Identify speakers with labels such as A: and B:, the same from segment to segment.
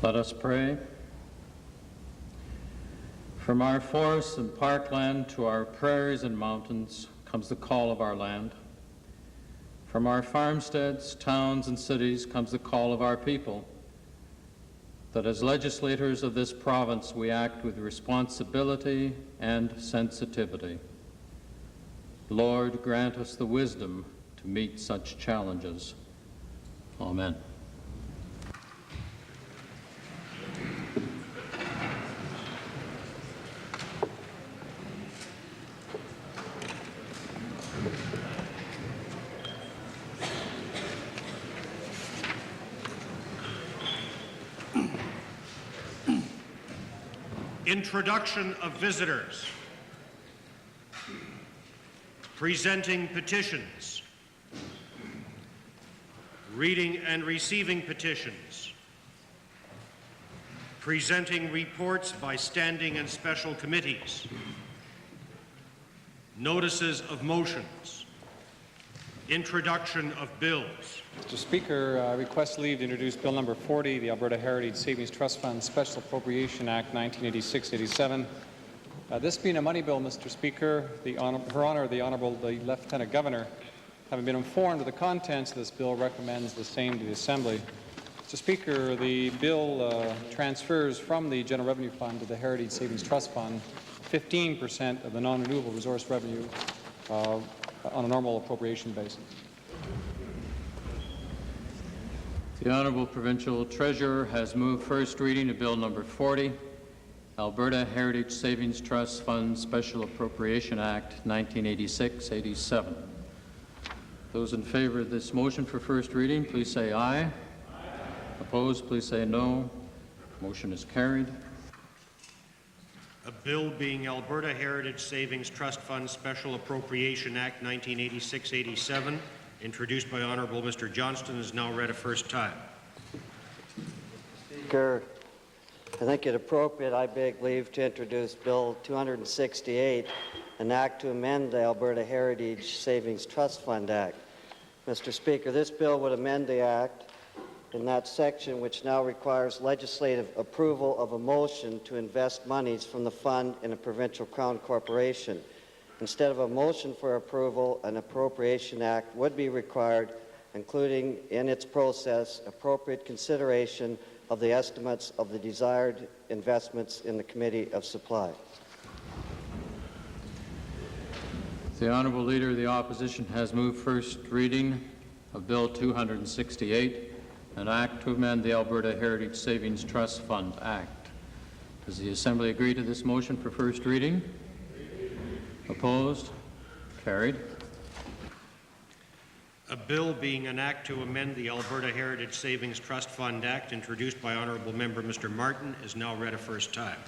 A: Let us pray. From our forests and parkland to our prairies and mountains comes the call of our land. From our farmsteads, towns, and cities comes the call of our people, that as legislators of this province we act with responsibility and sensitivity. Lord, grant us the wisdom to meet such challenges. Amen.
B: Introduction of visitors. Presenting petitions. Reading and receiving petitions. Presenting reports by standing and special committees. Notices of motions. Introduction of bills.
C: Mr. Speaker, I request leave to introduce Bill number 40, the Alberta Heritage Savings Trust Fund Special Appropriation Act 1986-87. This being a money bill, Mr. Speaker, Her Honour the Honourable Lieutenant Governor, having been informed of the contents of this bill, recommends the same to the Assembly. Mr. Speaker, the bill transfers from the General Revenue Fund to the Heritage Savings Trust Fund 15% of the non-renewable resource revenue on a normal appropriation basis.
A: The Honourable Provincial Treasurer has moved first reading of Bill number 40, Alberta Heritage Savings Trust Fund Special Appropriation Act 1986-87. Those in favour of this motion for first reading, please say aye. Aye. Opposed, please say no. Motion is carried.
B: A bill being Alberta Heritage Savings Trust Fund Special Appropriation Act 1986-87, introduced by Honourable Mr. Johnston, is now read a first time.
D: Speaker, I think it appropriate I beg leave to introduce Bill 268, an act to amend the Alberta Heritage Savings Trust Fund Act. Mr. Speaker, this bill would amend the Act in that section which now requires legislative approval of a motion to invest monies from the fund in a provincial crown corporation. Instead of a motion for approval, an appropriation act would be required, including in its process appropriate consideration of the estimates of the desired investments in the Committee of Supply.
A: The Honourable Leader of the Opposition has moved first reading of Bill 268, an act to amend the Alberta Heritage Savings Trust Fund Act. Does the Assembly agree to this motion for first reading? Opposed? Carried.
B: A bill being an act to amend the Alberta Heritage Savings Trust Fund Act, introduced by Honourable Member Mr. Martin, is now read a first time.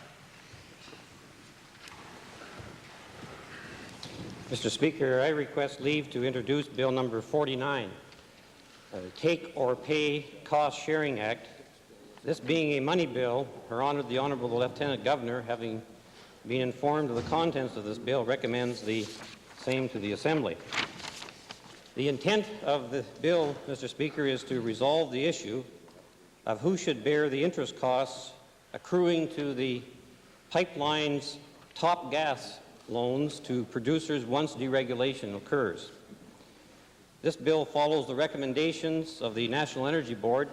E: Mr. Speaker, I request leave to introduce Bill number 49, Take or Pay Cost Sharing Act. This being a money bill, Her Honour the Honourable Lieutenant Governor, having been informed of the contents of this bill, recommends the same to the Assembly. The intent of the bill, Mr. Speaker, is to resolve the issue of who should bear the interest costs accruing to the pipeline's top gas loans to producers once deregulation occurs. This bill follows the recommendations of the National Energy Board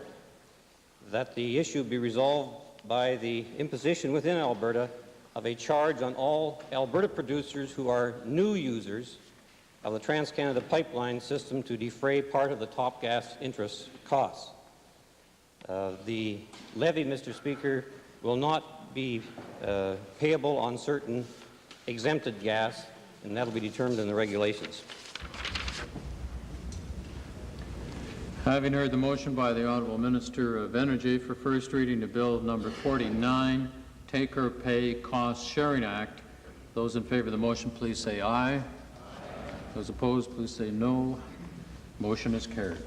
E: that the issue be resolved by the imposition within Alberta of a charge on all Alberta producers who are new users of the Trans-Canada pipeline system to defray part of the top gas interest costs. The levy, Mr. Speaker, will not be payable on certain exempted gas, and that will be determined in the regulations.
A: Having heard the motion by the Honourable Minister of Energy for first reading of Bill number 49, Take or Pay Cost Sharing Act, those in favour of the motion, please say aye. Aye. Those opposed, please say no. Motion is carried.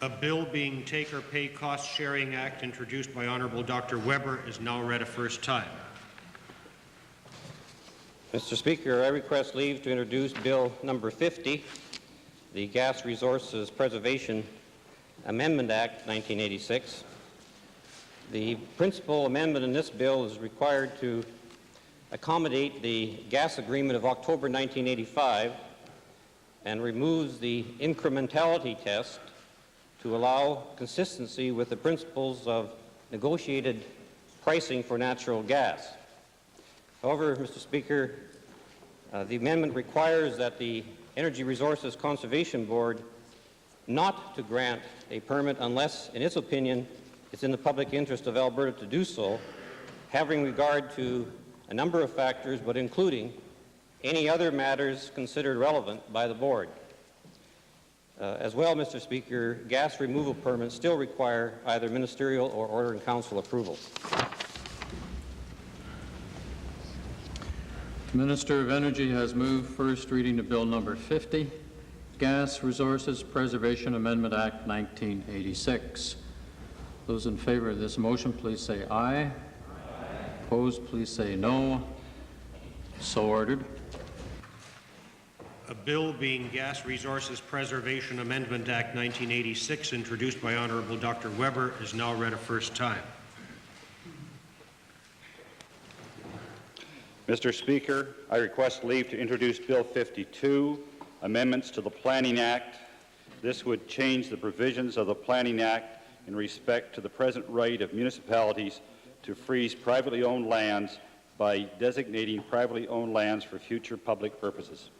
B: A bill being Take or Pay Cost Sharing Act, introduced by Honourable Dr. Weber, is now read a first time.
E: Mr. Speaker, I request leave to introduce Bill number 50, the Gas Resources Preservation Amendment Act 1986. The principal amendment in this bill is required to accommodate the gas agreement of October 1985 and removes the incrementality test to allow consistency with the principles of negotiated pricing for natural gas. However, Mr. Speaker, the amendment requires that the Energy Resources Conservation Board not to grant a permit unless, in its opinion, it's in the public interest of Alberta to do so, having regard to a number of factors, but including any other matters considered relevant by the board. As well, Mr. Speaker, gas removal permits still require either ministerial or order in council approval.
A: The Minister of Energy has moved first reading of Bill number 50, Gas Resources Preservation Amendment Act 1986. Those in favor of this motion, please say aye. Aye. Opposed, please say no. So ordered.
B: A bill being Gas Resources Preservation Amendment Act 1986, introduced by Honorable Dr. Weber, is now read a first time.
F: Mr. Speaker, I request leave to introduce Bill 52, Amendments to the Planning Act. This would change the provisions of the Planning Act in respect to the present right of municipalities to freeze privately owned lands by designating privately owned lands for future public purposes.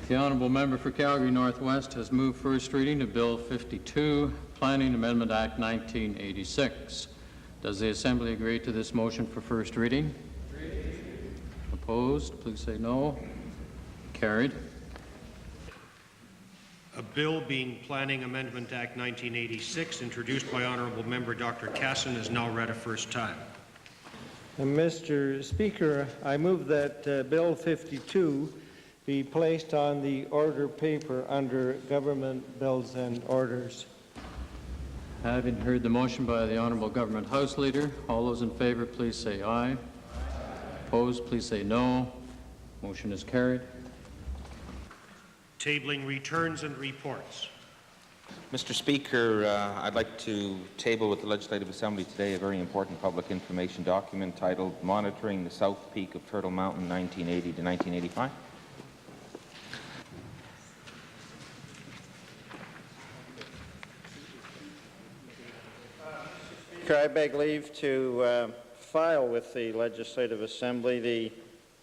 A: The honourable member for Calgary Northwest has moved first reading of Bill 52, Planning Amendment Act 1986. Does the Assembly agree to this motion for first reading? Agreed. Opposed? Please say no. Carried.
B: A bill being Planning Amendment Act 1986, introduced by Honourable Member Dr. Casson, is now read a first time.
G: Mr. Speaker, I move that Bill 52 be placed on the order paper under Government Bills and Orders.
A: Having heard the motion by the Honourable Government House Leader, all those in favour, please say aye. Aye. Opposed, please say no. Motion is carried.
B: Tabling returns and reports.
H: Mr. Speaker, I'd like to table with the Legislative Assembly today a very important public information document titled Monitoring the South Peak of Turtle Mountain 1980 to 1985.
G: I beg leave to file with the Legislative Assembly the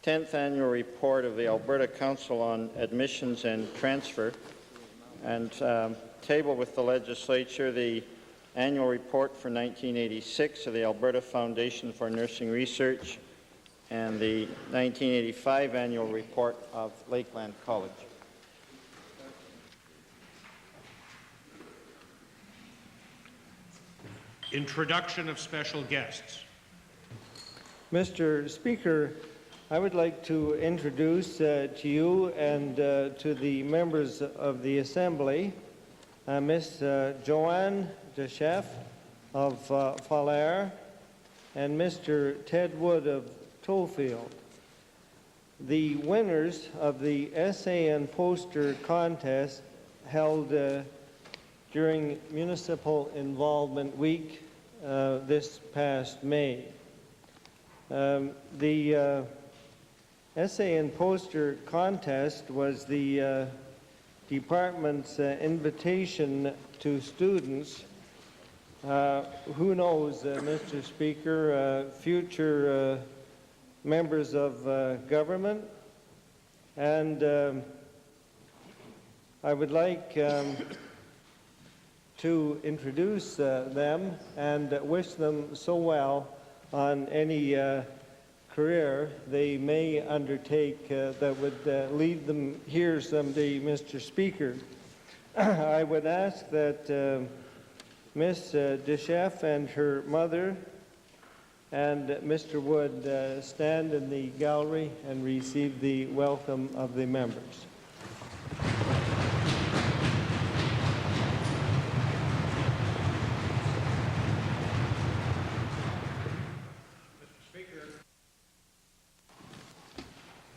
G: 10th Annual Report of the Alberta Council on Admissions and Transfer, and table with the Legislature the Annual Report for 1986 of the Alberta Foundation for Nursing Research and the 1985 Annual Report of Lakeland College.
B: Introduction of special guests.
G: Mr. Speaker, I would like to introduce to you and to the members of the Assembly Miss Joanne Deschef of Falaire and Mr. Ted Wood of Tollfield. The winners of the essay and poster contest held during Municipal Involvement Week this past May. The essay and poster contest was the department's invitation to students. Who knows, Mr. Speaker, future members of government. And I would like to introduce them and wish them so well on any career they may undertake that would lead them here someday, Mr. Speaker. I would ask that Miss Deschef and her mother and Mr. Wood stand in the gallery and receive the welcome of the members.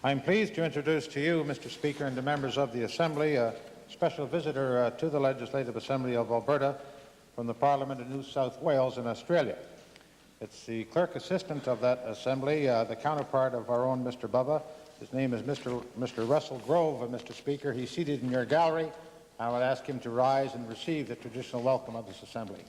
I: I'm pleased to introduce to you, Mr. Speaker, and the members of the Assembly, a special visitor to the Legislative Assembly of Alberta from the Parliament of New South Wales in Australia. It's the clerk assistant of that assembly, the counterpart of our own Mr. Bubba. His name is Mr. Russell Grove, Mr. Speaker. He's seated in your gallery. I would ask him to rise and receive the traditional welcome of this assembly.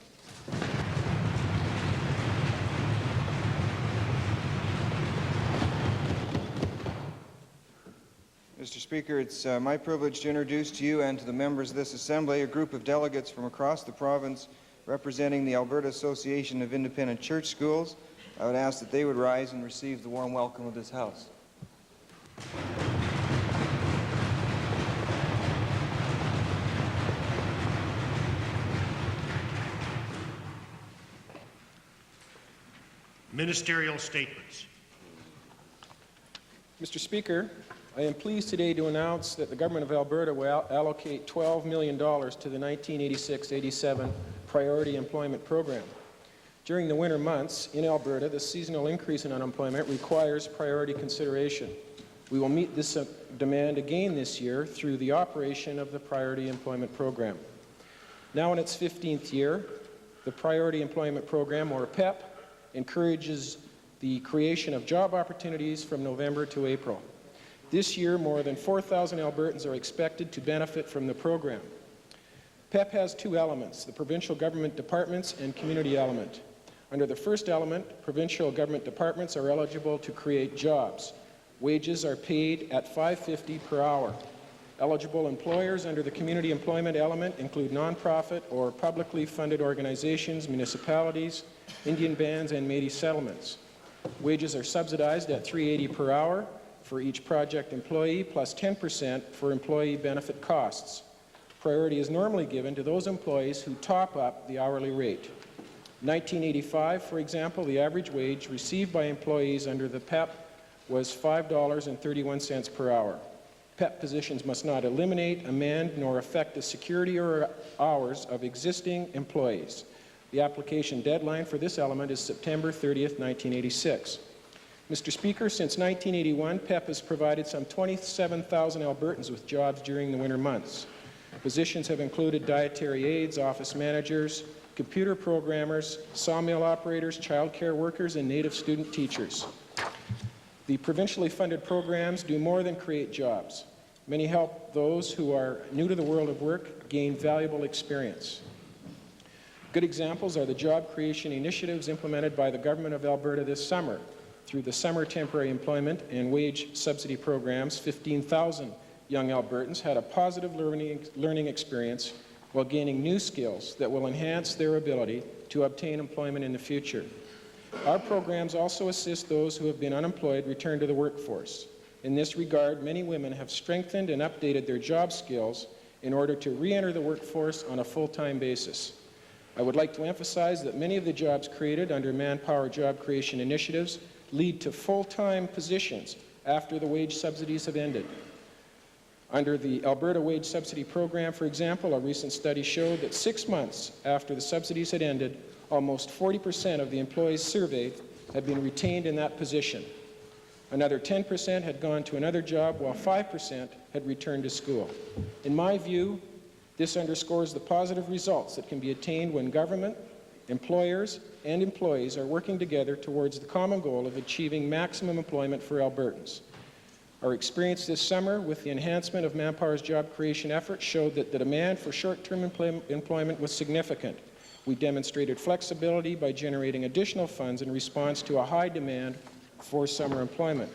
J: Mr. Speaker, it's my privilege to introduce to you and to the members of this Assembly a group of delegates from across the province representing the Alberta Association of Independent Church Schools. I would ask that they would rise and receive the warm welcome of this House.
B: Ministerial statements.
K: Mr. Speaker, I am pleased today to announce that the Government of Alberta will allocate $12 million to the 1986-87 Priority Employment Program. During the winter months in Alberta, the seasonal increase in unemployment requires priority consideration. We will meet this demand again this year through the operation of the Priority Employment Program. Now in its 15th year, the Priority Employment Program, or PEP, encourages the creation of job opportunities from November to April. This year, more than 4,000 Albertans are expected to benefit from the program. PEP has two elements, the provincial government departments and community element. Under the first element, provincial government departments are eligible to create jobs. Wages are paid at $5.50 per hour. Eligible employers under the community employment element include nonprofit or publicly funded organizations, municipalities, Indian bands, and Métis settlements. Wages are subsidized at $3.80 per hour for each project employee, plus 10% for employee benefit costs. Priority is normally given to those employees who top up the hourly rate. In 1985, for example, the average wage received by employees under the PEP was $5.31 per hour. PEP positions must not eliminate, amend, nor affect the security or hours of existing employees. The application deadline for this element is September 30th, 1986. Mr. Speaker, since 1981, PEP has provided some 27,000 Albertans with jobs during the winter months. Positions have included dietary aides, office managers, computer programmers, sawmill operators, child care workers, and native student teachers. The provincially funded programs do more than create jobs. Many help those who are new to the world of work gain valuable experience. Good examples are the job creation initiatives implemented by the Government of Alberta this summer. Through the Summer Temporary Employment and Wage Subsidy Programs, 15,000 young Albertans had a positive learning experience while gaining new skills that will enhance their ability to obtain employment in the future. Our programs also assist those who have been unemployed return to the workforce. In this regard, many women have strengthened and updated their job skills in order to re-enter the workforce on a full-time basis. I would like to emphasize that many of the jobs created under manpower job creation initiatives lead to full-time positions after the wage subsidies have ended. Under the Alberta Wage Subsidy Program, for example, a recent study showed that 6 months after the subsidies had ended, almost 40% of the employees surveyed had been retained in that position. Another 10% had gone to another job, while 5% had returned to school. In my view, this underscores the positive results that can be attained when government, employers, and employees are working together towards the common goal of achieving maximum employment for Albertans. Our experience this summer with the enhancement of Manpower's job creation efforts showed that the demand for short-term employment was significant. We demonstrated flexibility by generating additional funds in response to a high demand for summer employment.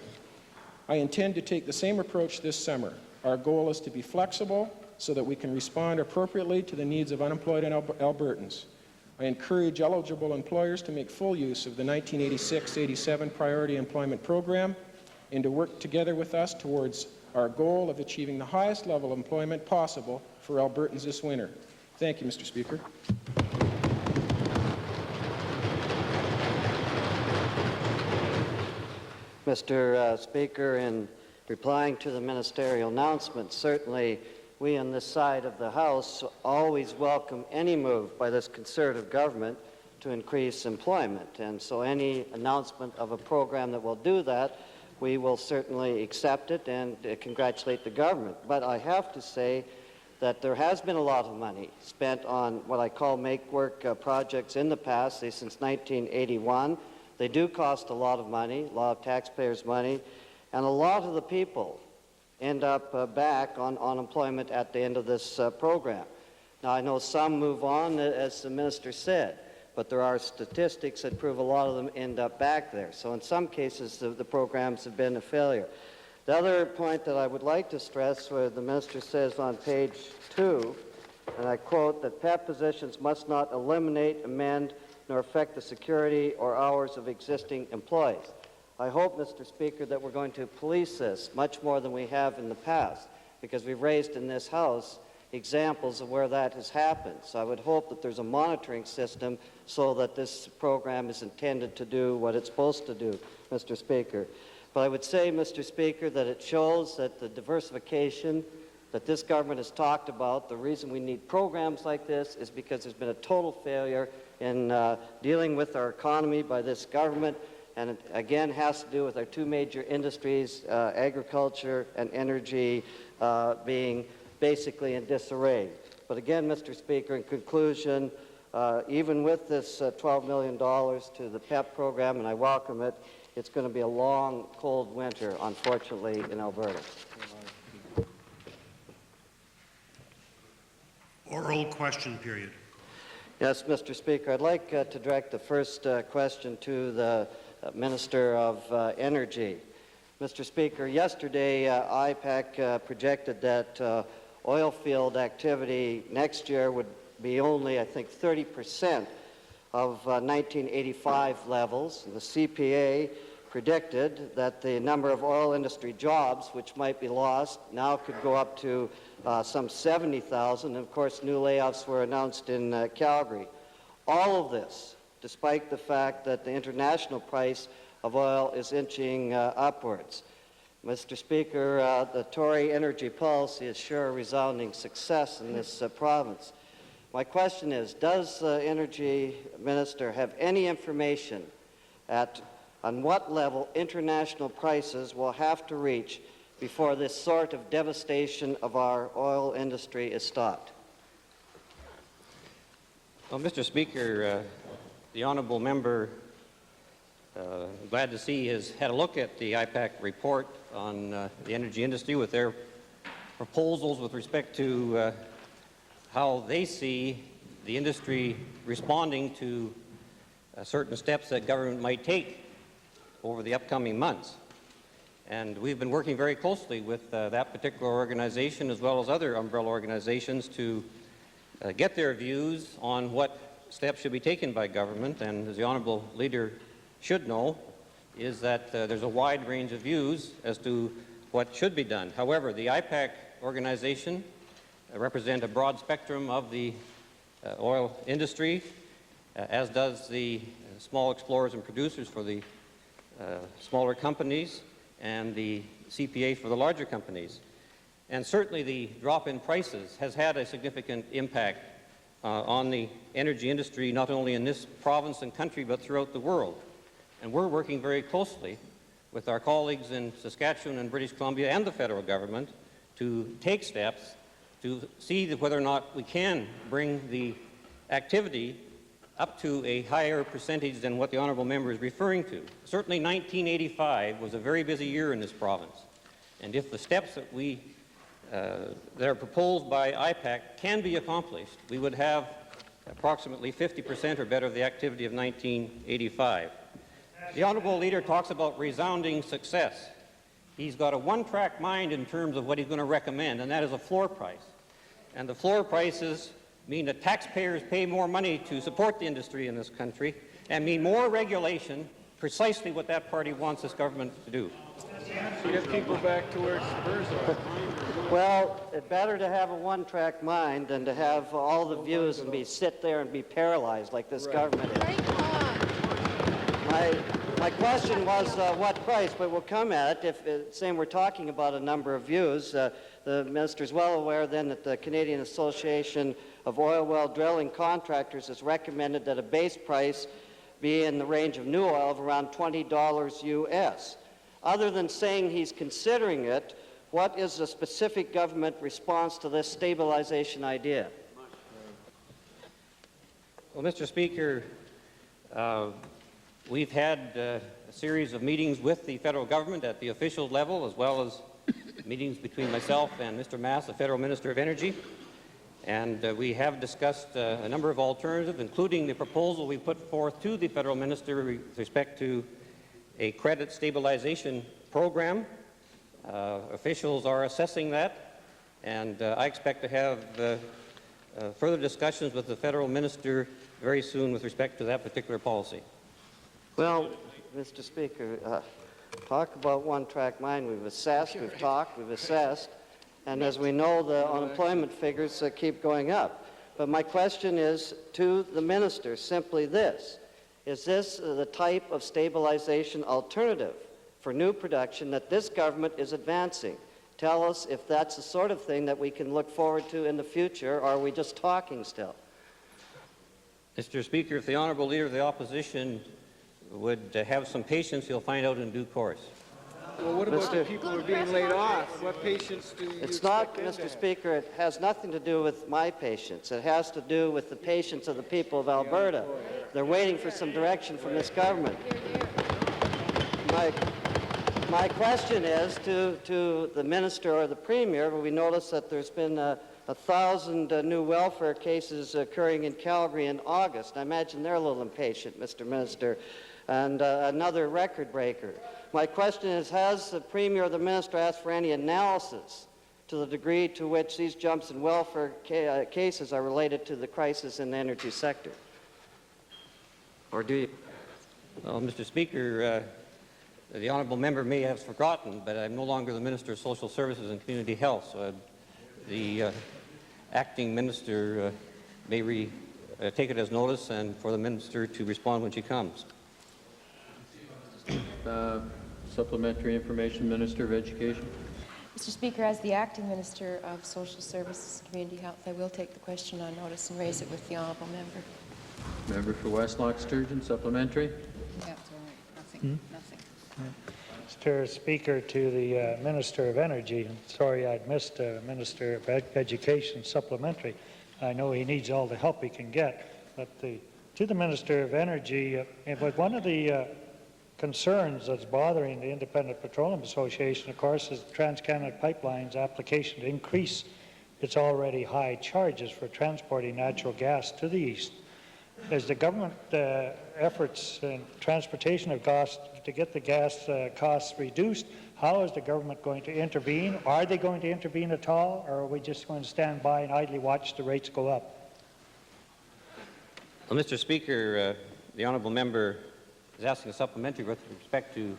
K: I intend to take the same approach this summer. Our goal is to be flexible so that we can respond appropriately to the needs of unemployed Albertans. I encourage eligible employers to make full use of the 1986-87 Priority Employment Program and to work together with us towards our goal of achieving the highest level of employment possible for Albertans this winter. Thank you, Mr. Speaker.
D: Mr. Speaker, in replying to the ministerial announcement, certainly we on this side of the House always welcome any move by this Conservative government to increase employment. And so any announcement of a program that will do that, we will certainly accept it and congratulate the government. But I have to say that there has been a lot of money spent on what I call make-work projects in the past, say since 1981. They do cost a lot of money, a lot of taxpayers' money, and a lot of the people end up back on unemployment at the end of this program. Now, I know some move on, as the minister said, but there are statistics that prove a lot of them end up back there. So in some cases, the programs have been a failure. The other point that I would like to stress, where the minister says on page 2, and I quote, that PEP positions must not eliminate, amend, nor affect the security or hours of existing employees. I hope, Mr. Speaker, that we're going to police this much more than we have in the past, because we've raised in this House examples of where that has happened. So I would hope that there's a monitoring system so that this program is intended to do what it's supposed to do, Mr. Speaker. But I would say, Mr. Speaker, that it shows that the diversification that this government has talked about, the reason we need programs like this is because there's been a total failure in dealing with our economy by this government, and it again has to do with our two major industries, agriculture and energy, being basically in disarray. But again, Mr. Speaker, in conclusion, even with this $12 million to the PEP program, and I welcome it, it's going to be a long, cold winter, unfortunately, in Alberta.
B: Oral question period.
D: Yes, Mr. Speaker, I'd like to direct the first question to the Minister of Energy. Mr. Speaker, yesterday IPAC projected that oil field activity next year would be only, I think, 30% of 1985 levels. And the CPA predicted that the number of oil industry jobs which might be lost now could go up to some 70,000. And of course, new layoffs were announced in Calgary. All of this, despite the fact that the international price of oil is inching upwards. Mr. Speaker, the Tory energy policy is sure a resounding success in this province. My question is, does the Energy Minister have any information on what level international prices will have to reach before this sort of devastation of our oil industry is stopped?
E: Well, Mr. Speaker, the honourable member, glad to see, has had a look at the IPAC report on the energy industry with their proposals with respect to how they see the industry responding to certain steps that government might take over the upcoming months. And we've been working very closely with that particular organization as well as other umbrella organizations to get their views on what steps should be taken by government. And as the honourable leader should know, is that there's a wide range of views as to what should be done. However, the IPAC organization represent a broad spectrum of the oil industry, as does the small explorers and producers for the smaller companies and the CPA for the larger companies. And certainly the drop in prices has had a significant impact on the energy industry, not only in this province and country, but throughout the world. And we're working very closely with our colleagues in Saskatchewan and British Columbia and the federal government to take steps to see whether or not we can bring the activity up to a higher percentage than what the honourable member is referring to. Certainly 1985 was a very busy year in this province. And if the steps that that are proposed by IPAC can be accomplished, we would have approximately 50% or better of the activity of 1985. The honourable leader talks about resounding success. He's got a one-track mind in terms of what he's going to recommend, and that is a floor price. And the floor prices mean that taxpayers pay more money to support the industry in this country and mean more regulation, precisely what that party wants this government to do.
K: So get people back to where Spurs are.
D: Well, it's better to have a one-track mind than to have all the views and sit there and be paralyzed like this government is. My question was what price, but we'll come at it. If saying we're talking about a number of views, the minister is well aware then that the Canadian Association of Oil Well Drilling Contractors has recommended that a base price be in the range of new oil of around $20 US. Other than saying he's considering it, what is the specific government response to this stabilization idea?
E: Well, Mr. Speaker, we've had a series of meetings with the federal government at the official level, as well as meetings between myself and Mr. Mass, the Federal Minister of Energy. And we have discussed a number of alternatives, including the proposal we put forth to the Federal Minister with respect to a credit stabilization program. Officials are assessing that, and I expect to have further discussions with the Federal Minister very soon with respect to that particular policy.
D: Well, Mr. Speaker, talk about one-track mind. We've assessed, we've talked, we've assessed, and as we know, the unemployment figures keep going up. But my question is to the minister simply this: is this the type of stabilization alternative for new production that this government is advancing? Tell us if that's the sort of thing that we can look forward to in the future, or are we just talking still?
E: Mr. Speaker, if the Honourable Leader of the Opposition would have some patience, he'll find out in due course.
L: Well, what about the people who are being laid off? What patience do you
D: It's not,
L: expect them to
D: Mr.
L: have?
D: Speaker, it has nothing to do with my patience. It has to do with the patience of the people of Alberta. They're waiting for some direction from this government. My question is to the minister or the premier. We notice that there's been 1,000 new welfare cases occurring in Calgary in August. I imagine they're a little impatient, Mr. Minister, and another record breaker. My question is, has the premier or the minister asked for any analysis to the degree to which these jumps in welfare cases are related to the crisis in the energy sector? Or do you?
E: Well, Mr. Speaker, the honourable member may have forgotten, but I'm no longer the Minister of Social Services and Community Health, so the acting minister may take it as notice and for the minister to respond when she comes.
A: Supplementary information, Minister of Education.
M: Mr. Speaker, as the Acting Minister of Social Services and Community Health, I will take the question on notice and raise it with the honourable member.
A: Member for Westlock Sturgeon, supplementary.
N: That's all right. Nothing.
O: Mr. Speaker, to the Minister of Energy, I'm sorry I'd missed Minister of Education supplementary. I know he needs all the help he can get, but to the Minister of Energy, one of the concerns that's bothering the Independent Petroleum Association, of course, is TransCanada Pipeline's application to increase its already high charges for transporting natural gas to the east. Is the government efforts in transportation of gas to get the gas costs reduced? How is the government going to intervene? Are they going to intervene at all, or are we just going to stand by and idly watch the rates go up?
E: Well, Mr. Speaker, the honourable member is asking a supplementary with respect to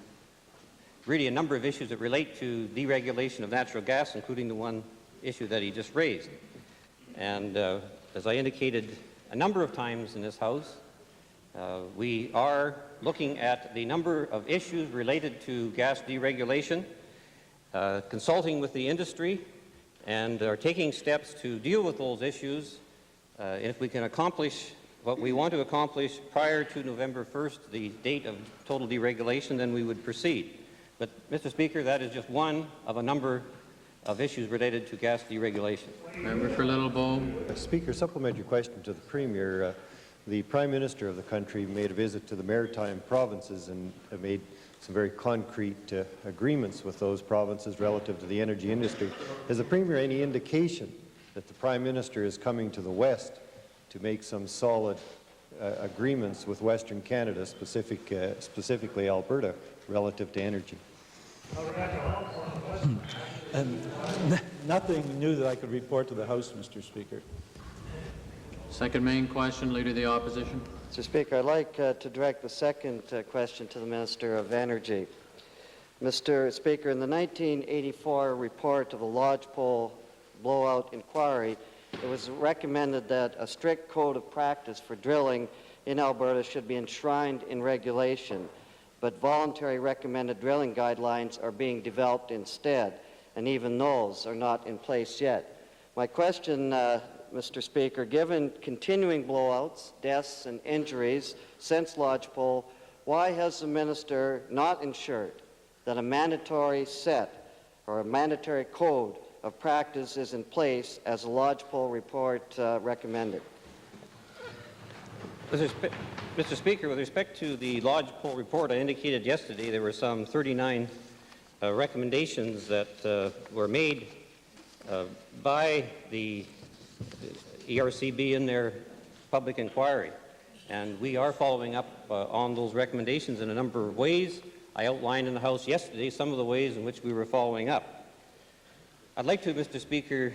E: really a number of issues that relate to deregulation of natural gas, including the one issue that he just raised. And as I indicated a number of times in this House, we are looking at the number of issues related to gas deregulation, consulting with the industry, and are taking steps to deal with those issues. If we can accomplish what we want to accomplish prior to November 1st, the date of total deregulation, then we would proceed. But, Mr. Speaker, that is just one of a number of issues related to gas deregulation.
A: Member for Littlebow.
P: Speaker, supplementary question to the Premier. The Prime Minister of the country made a visit to the maritime provinces and made some very concrete agreements with those provinces relative to the energy industry. Has the Premier any indication that the Prime Minister is coming to the West to make some solid agreements with Western Canada, specifically Alberta, relative to energy?
Q: Nothing new that I could report to the House, Mr. Speaker.
A: Second main question, Leader of the Opposition.
D: Mr. Speaker, I'd like to direct the second question to the Minister of Energy. Mr. Speaker, in the 1984 report of the Lodgepole blowout inquiry, it was recommended that a strict code of practice for drilling in Alberta should be enshrined in regulation, but voluntary recommended drilling guidelines are being developed instead, and even those are not in place yet. My question, Mr. Speaker, given continuing blowouts, deaths, and injuries since Lodgepole, why has the minister not ensured that a mandatory set or a mandatory code of practice is in place as the Lodgepole report recommended?
E: Mr. Speaker, with respect to the Lodgepole report, I indicated yesterday there were some 39 recommendations that were made by the ERCB in their public inquiry. And we are following up on those recommendations in a number of ways. I outlined in the House yesterday some of the ways in which we were following up. I'd like to, Mr. Speaker,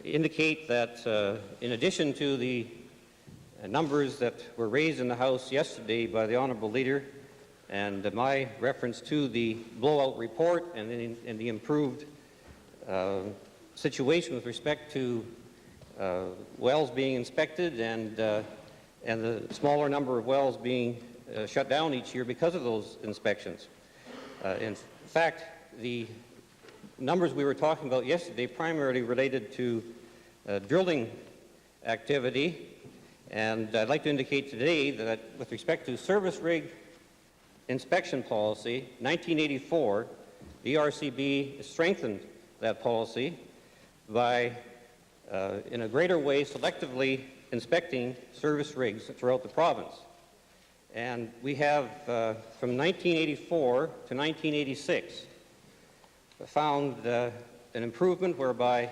E: indicate that in addition to the numbers that were raised in the House yesterday by the Honourable Leader and my reference to the blowout report and the improved situation with respect to wells being inspected and the smaller number of wells being shut down each year because of those inspections. In fact, the numbers we were talking about yesterday primarily related to drilling activity, and I'd like to indicate today that with respect to service rig inspection policy, 1984, the ERCB strengthened that policy by, in a greater way, selectively inspecting service rigs throughout the province. And we have, from 1984 to 1986, found an improvement whereby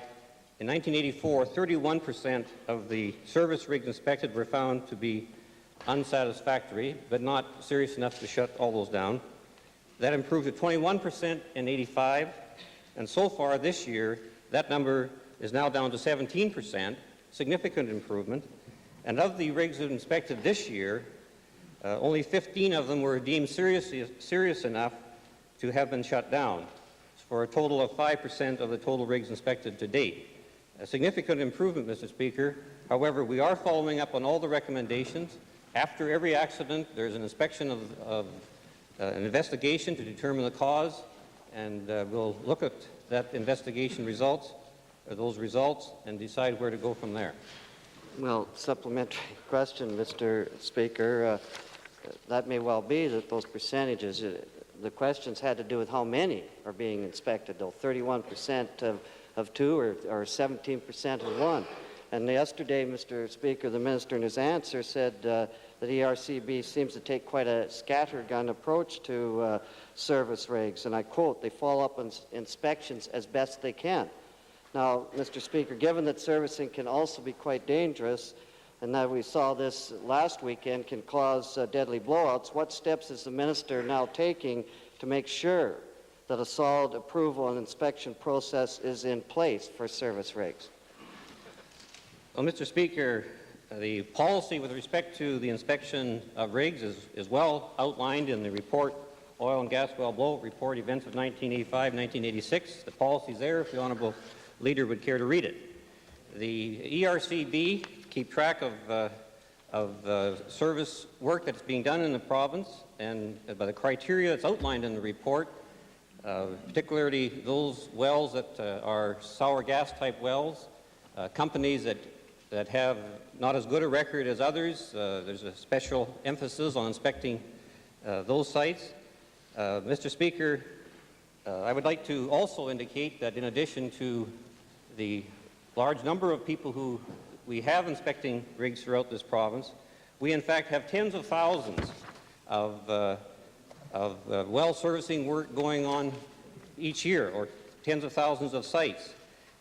E: in 1984, 31% of the service rigs inspected were found to be unsatisfactory, but not serious enough to shut all those down. That improved to 21% in 85, and so far this year, that number is now down to 17%, significant improvement. And of the rigs that inspected this year, only 15 of them were deemed serious enough to have been shut down, for a total of 5% of the total rigs inspected to date. A significant improvement, Mr. Speaker. However, we are following up on all the recommendations. After every accident, there's an inspection of an investigation to determine the cause, and we'll look at that investigation results, or those results, and decide where to go from there.
D: Well, supplementary question, Mr. Speaker. That may well be that those percentages, the questions had to do with how many are being inspected, though 31% of two or 17% of one. And yesterday, Mr. Speaker, the minister in his answer said that ERCB seems to take quite a scattergun approach to service rigs, and I quote, "They follow up on inspections as best they can." Now, Mr. Speaker, given that servicing can also be quite dangerous, and that we saw this last weekend can cause deadly blowouts, what steps is the minister now taking to make sure that a solid approval and inspection process is in place for service rigs?
E: Well, Mr. Speaker, the policy with respect to the inspection of rigs is well outlined in the report, Oil and Gas Well Blowout Report, Events of 1985-1986. The policy's there if the Honourable Leader would care to read it. The ERCB keep track of service work that's being done in the province, and by the criteria that's outlined in the report, particularly those wells that are sour gas type wells, companies that have not as good a record as others. There's a special emphasis on inspecting those sites. Mr. Speaker, I would like to also indicate that in addition to the large number of people who we have inspecting rigs throughout this province, we in fact have tens of thousands of well servicing work going on each year, or tens of thousands of sites.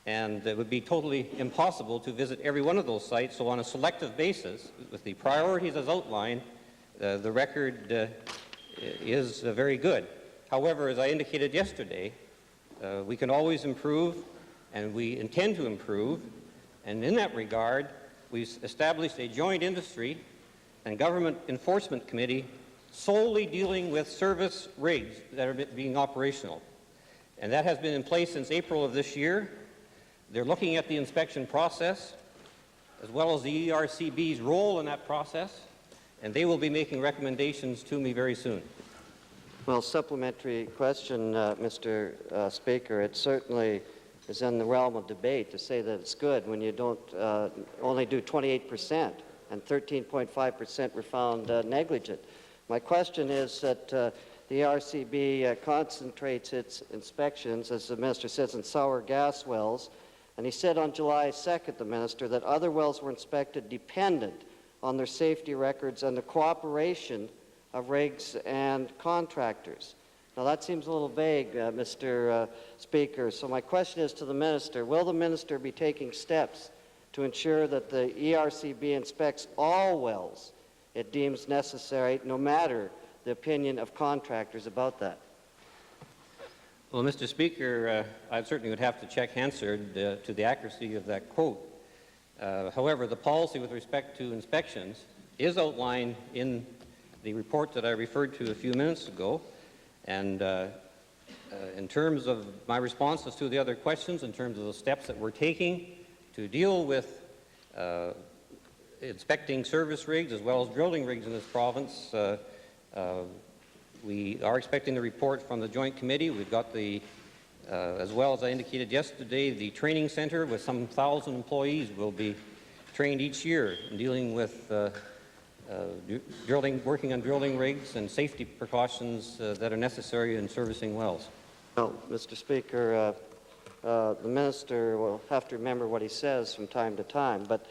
E: And it would be totally impossible to visit every one of those sites. So on a selective basis, with the priorities as outlined, the record is very good. However, as I indicated yesterday, we can always improve, and we intend to improve. And in that regard, we've established a joint industry and government enforcement committee solely dealing with service rigs that are being operational. And that has been in place since April of this year. They're looking at the inspection process, as well as the ERCB's role in that process, and they will be making recommendations to me very soon.
D: Well, supplementary question, Mr. Speaker. It certainly is in the realm of debate to say that it's good when you don't only do 28%, and 13.5% were found negligent. My question is that the RCB concentrates its inspections, as the minister says, in sour gas wells. And he said on July 2nd, the minister, that other wells were inspected dependent on their safety records and the cooperation of rigs and contractors. Now that seems a little vague, Mr. Speaker. So my question is to the minister, will the minister be taking steps to ensure that the ERCB inspects all wells it deems necessary, no matter the opinion of contractors about that?
E: Well, Mr. Speaker, I certainly would have to check Hansard to the accuracy of that quote. However, the policy with respect to inspections is outlined in the report that I referred to a few minutes ago. And in terms of my responses to the other questions, in terms of the steps that we're taking to deal with inspecting service rigs as well as drilling rigs in this province, we are expecting the report from the Joint Committee. We've got the, as well as I indicated yesterday, the training center with some 1,000 employees will be trained each year in dealing with working on drilling rigs and safety precautions that are necessary in servicing wells.
D: Well, Mr. Speaker, the minister will have to remember what he says from time to time, but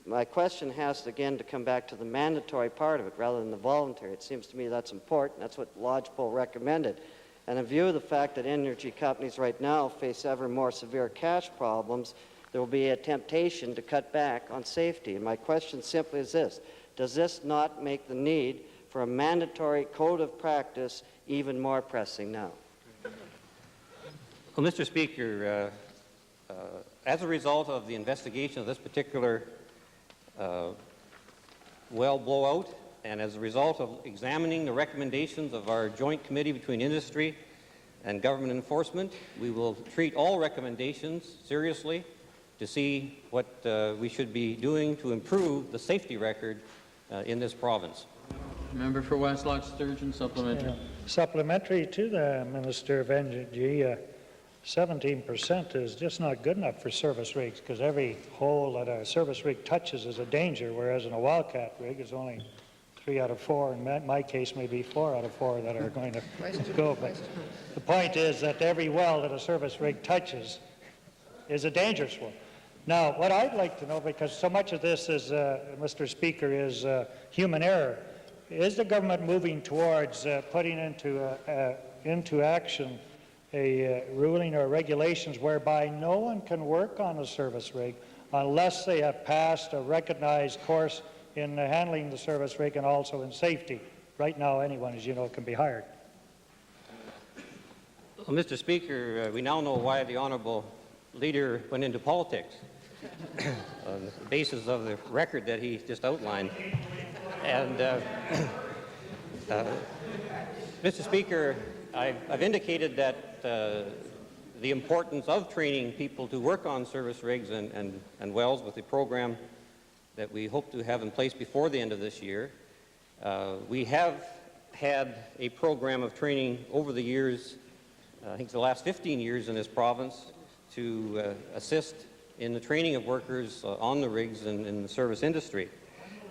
D: my question has, again, to come back to the mandatory part of it rather than the voluntary. It seems to me that's important. That's what Lodgepole recommended. And in view of the fact that energy companies right now face ever more severe cash problems, there will be a temptation to cut back on safety. And my question simply is this: does this not make the need for a mandatory code of practice even more pressing now?
E: Well, Mr. Speaker, as a result of the investigation of this particular well blowout, and as a result of examining the recommendations of our joint committee between industry and government enforcement, we will treat all recommendations seriously to see what we should be doing to improve the safety record in this province.
A: Member for Westlock Sturgeon, supplementary.
O: Supplementary to the Minister of Energy, 17% is just not good enough for service rigs, because every hole that a service rig touches is a danger, whereas in a wildcat rig it's only 3 out of 4, in my case maybe 4 out of 4 that are going to go. But the point is that every well that a service rig touches is a dangerous one. Now, what I'd like to know, because so much of this is, Mr. Speaker, is human error, is the government moving towards putting into action a ruling or regulations whereby no one can work on a service rig unless they have passed a recognized course in handling the service rig and also in safety? Right now, anyone, as you know, can be hired.
E: Well, Mr. Speaker, we now know why the honourable leader went into politics on the basis of the record that he just outlined. And, Mr. Speaker, I've indicated that the importance of training people to work on service rigs and wells with the program that we hope to have in place before the end of this year. We have had a program of training over the years, I think the last 15 years in this province, to assist in the training of workers on the rigs and in the service industry.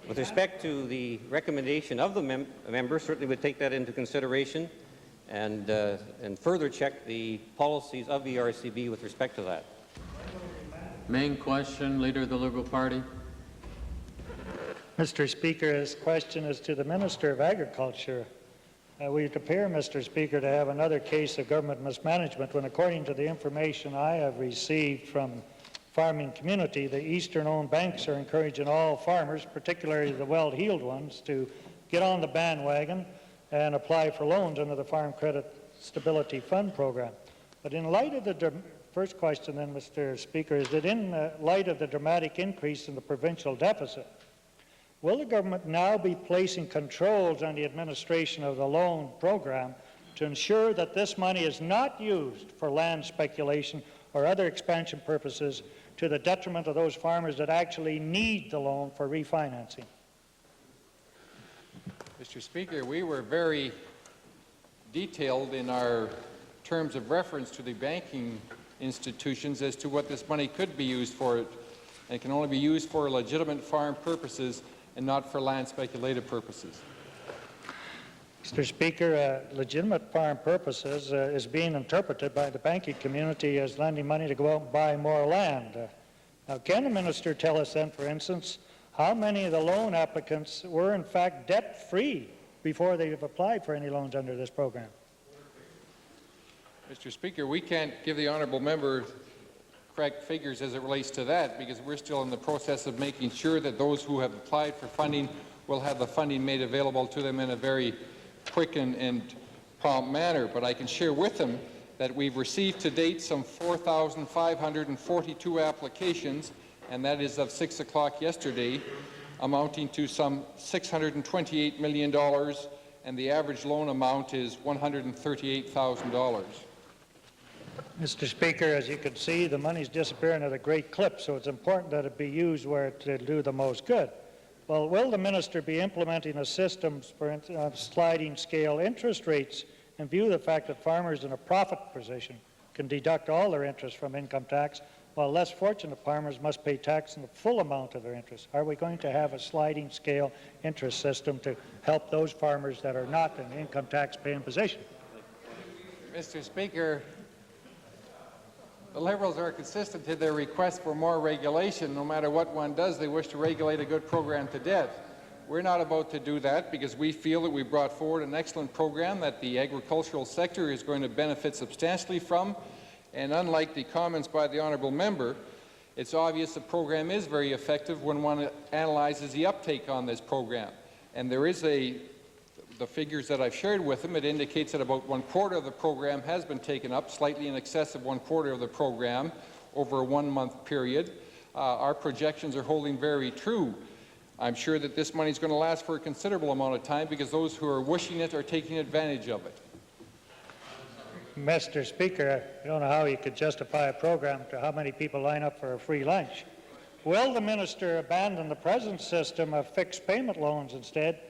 E: With respect to the recommendation of the members, certainly would take that into consideration and further check the policies of the RCB with respect to that.
A: Main question, Leader of the Liberal Party.
O: Mr. Speaker, this question is to the Minister of Agriculture. We appear, Mr. Speaker, to have another case of government mismanagement when, according to the information I have received from farming community, the Eastern-owned banks are encouraging all farmers, particularly the well-heeled ones, to get on the bandwagon and apply for loans under the Farm Credit Stability Fund program. But in light of the first question then, Mr. Speaker, is that in light of the dramatic increase in the provincial deficit, will the government now be placing controls on the administration of the loan program to ensure that this money is not used for land speculation or other expansion purposes to the detriment of those farmers that actually need the loan for refinancing?
R: Mr. Speaker, we were very detailed in our terms of reference to the banking institutions as to what this money could be used for. It can only be used for legitimate farm purposes and not for land speculative purposes.
O: Mr. Speaker, legitimate farm purposes is being interpreted by the banking community as lending money to go out and buy more land. Now, can the minister tell us then, for instance, how many of the loan applicants were in fact debt-free before they have applied for any loans under this program?
R: Mr. Speaker, we can't give the honourable member correct figures as it relates to that, because we're still in the process of making sure that those who have applied for funding will have the funding made available to them in a very quick and prompt manner. But I can share with them that we've received to date some 4,542 applications, and that is of 6 o'clock yesterday, amounting to some $628 million, and the average loan amount is $138,000.
O: Mr. Speaker, as you can see, the money's disappearing at a great clip, so it's important that it be used where it'll do the most good. Well, will the minister be implementing a system for sliding scale interest rates in view of the fact that farmers in a profit position can deduct all their interest from income tax, while less fortunate farmers must pay tax on the full amount of their interest? Are we going to have a sliding scale interest system to help those farmers that are not in the income tax paying position?
R: Mr. Speaker, the Liberals are consistent in their request for more regulation. No matter what one does, they wish to regulate a good program to death. We're not about to do that because we feel that we brought forward an excellent program that the agricultural sector is going to benefit substantially from. And unlike the comments by the honourable member, it's obvious the program is very effective when one analyzes the uptake on this program. And there is the figures that I've shared with them, it indicates that about 1/4 of the program has been taken up, slightly in excess of 1/4 of the program over a 1-month period. Our projections are holding very true. I'm sure that this money is going to last for a considerable amount of time because those who are wishing it are taking advantage of it.
O: Mr. Speaker, I don't know how you could justify a program to how many people line up for a free lunch. Will the minister abandon the present system of fixed payment loans instead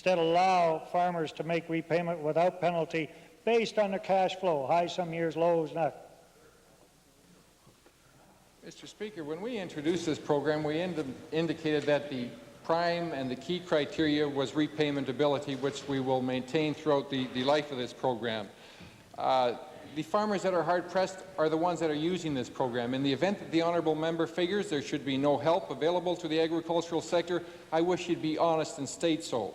O: allow farmers to make repayment without penalty based on their cash flow, high some years, lows not?
R: Mr. Speaker, when we introduced this program, we indicated that the prime and the key criteria was repayment ability, which we will maintain throughout the life of this program. The farmers that are hard-pressed are the ones that are using this program. In the event that the honourable member figures there should be no help available to the agricultural sector, I wish he'd be honest and state so.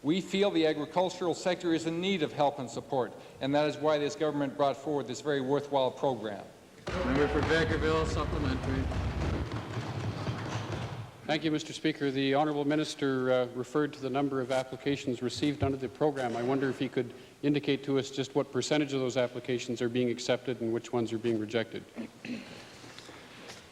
R: We feel the agricultural sector is in need of help and support, and that is why this government brought forward this very worthwhile program.
A: Member for Bakerville, supplementary.
S: Thank you, Mr. Speaker. The honourable minister referred to the number of applications received under the program. I wonder if he could indicate to us just what percentage of those applications are being accepted and which ones are being rejected.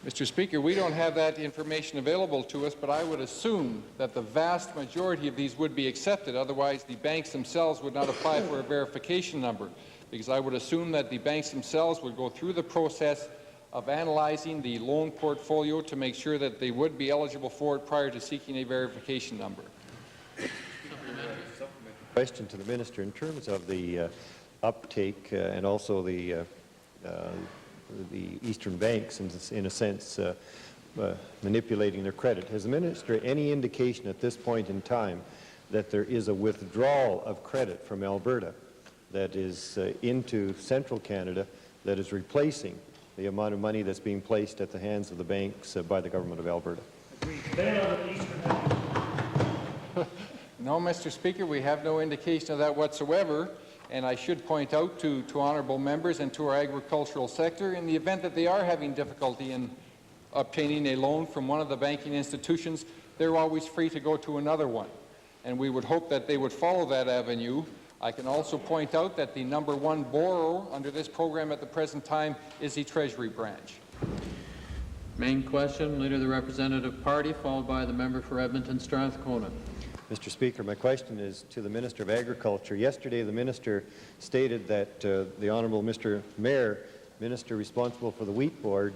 R: Mr. Speaker, we don't have that information available to us, but I would assume that the vast majority of these would be accepted. Otherwise, the banks themselves would not apply for a verification number, because I would assume that the banks themselves would go through the process of analyzing the loan portfolio to make sure that they would be eligible for it prior to seeking a verification number.
P: Question to the minister in terms of the uptake and also the eastern banks, in a sense, manipulating their credit. Has the minister any indication at this point in time that there is a withdrawal of credit from Alberta that is into central Canada that is replacing the amount of money that's being placed at the hands of the banks by the government of Alberta?
R: No, Mr. Speaker, we have no indication of that whatsoever. And I should point out to honourable members and to our agricultural sector, in the event that they are having difficulty in obtaining a loan from one of the banking institutions, they're always free to go to another one. And we would hope that they would follow that avenue. I can also point out that the #1 borrower under this program at the present time is the Treasury branch.
A: Main question, Leader of the Representative Party, followed by the member for Edmonton Strathcona.
P: Mr. Speaker, my question is to the Minister of Agriculture. Yesterday, the Minister stated that the Honourable Mr. Mayor, Minister responsible for the Wheat Board,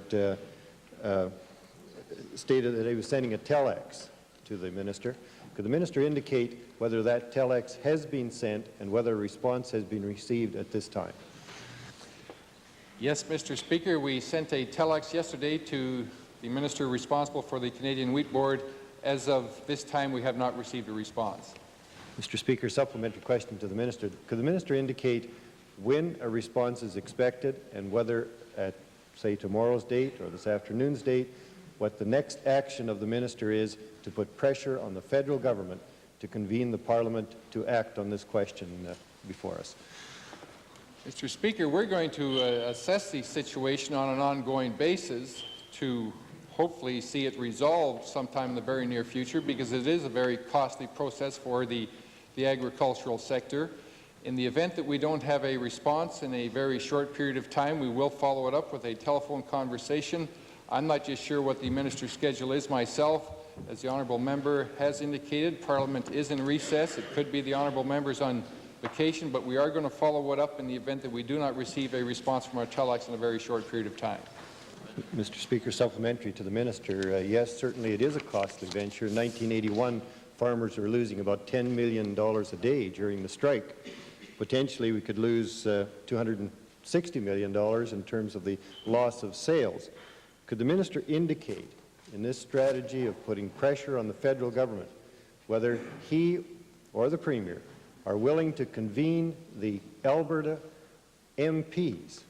P: stated that he was sending a telex to the Minister. Could the Minister indicate whether that telex has been sent and whether a response has been received at this time?
R: Yes, Mr. Speaker, we sent a telex yesterday to the Minister responsible for the Canadian Wheat Board. As of this time, we have not received a response.
P: Mr. Speaker, supplementary question to the Minister. Could the Minister indicate when a response is expected and whether at, say, tomorrow's date or this afternoon's date, what the next action of the Minister is to put pressure on the federal government to convene the Parliament to act on this question before us?
R: Mr. Speaker, we're going to assess the situation on an ongoing basis to hopefully see it resolved sometime in the very near future, because it is a very costly process for the agricultural sector. In the event that we don't have a response in a very short period of time, we will follow it up with a telephone conversation. I'm not just sure what the minister's schedule is myself. As the honourable member has indicated, Parliament is in recess. It could be the honourable members on vacation, but we are going to follow it up in the event that we do not receive a response from our telex in a very short period of time.
P: Mr. Speaker, supplementary to the Minister, yes, certainly it is a costly venture. In 1981, farmers were losing about $10 million a day during the strike. Potentially, we could lose $260 million in terms of the loss of sales. Could the Minister indicate in this strategy of putting pressure on the federal government whether he or the Premier are willing to convene the Alberta MPs